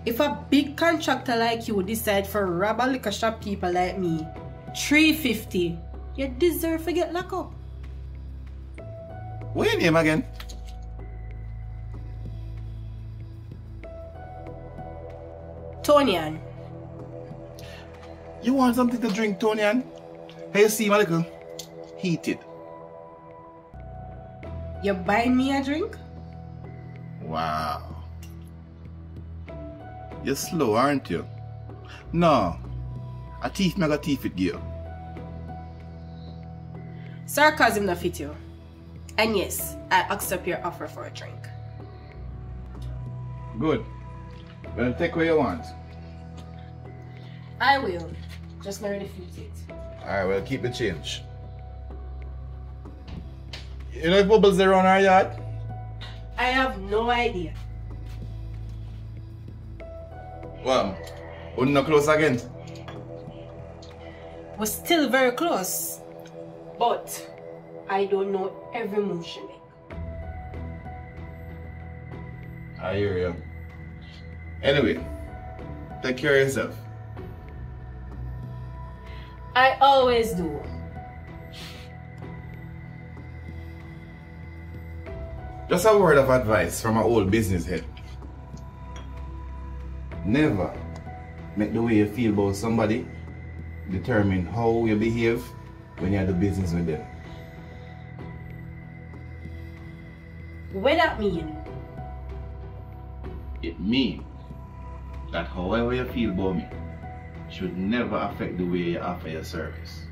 If a big contractor like you decide for rob a liquor shop people like me, $350, you deserve to get locked up. What's your name again? Tonian. You want something to drink, Tonian? Hey, you see my little heated. You buying me a drink? Wow. You're slow, aren't you? No. A thief mega thief it you. Sarcasm Nuh Fit Yu. And yes, I accept your offer for a drink. Good. Well, take what you want. I will. Just not refuse it. Alright, well, keep the change. You know if bubbles are around our yard? I have no idea. Well, we're not close again. We're still very close. But I don't know every move she make. I hear you. Anyway, take care of yourself. I always do. Just a word of advice from an old business head. Never make the way you feel about somebody determine how you behave when you do business with them. What that mean? It means that however you feel about me should never affect the way you offer your service.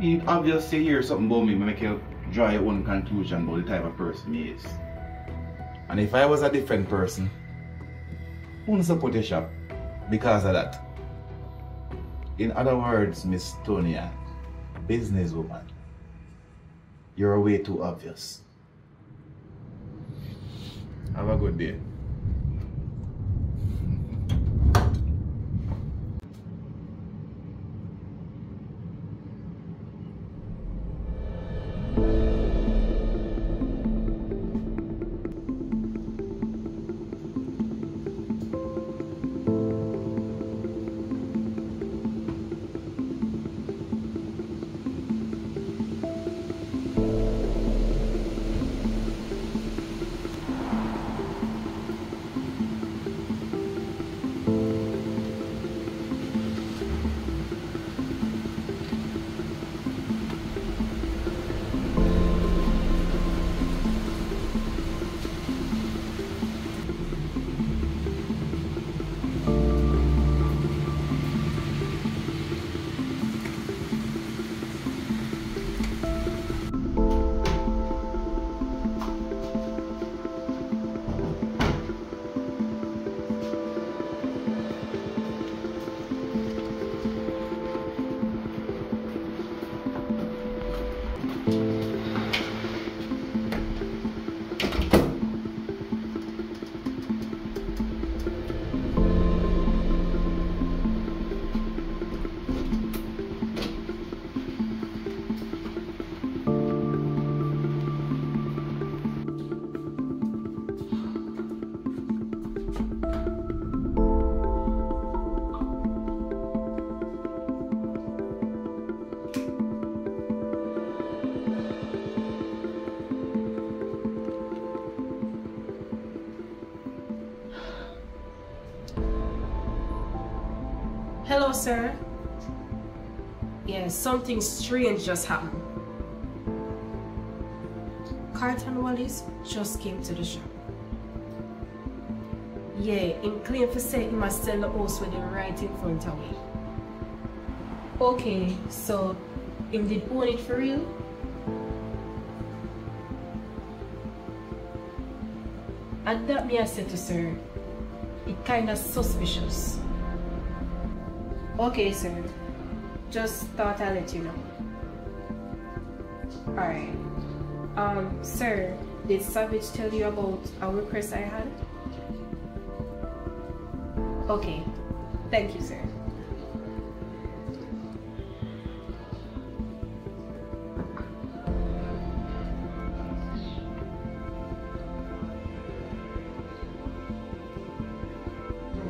It's obvious to hear something about me make you draw your own conclusion about the type of person he is. And if I was a different person, I wouldn't support your shop because of that. In other words, Miss Tonia, businesswoman, you're way too obvious. Have a good day. Hello, sir. Yes, something strange just happened. Carlton Wallace just came to the shop. Yeah, him claim for say he must sell the house with him right in front of me. Okay, so him did own it for real? And that me I said to sir, it kinda suspicious. Okay, sir. Just thought I'd let you know. Alright. Sir, did Savage tell you about a request I had? Okay. Thank you, sir.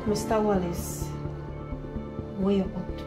Mr. Wallace, what you up to?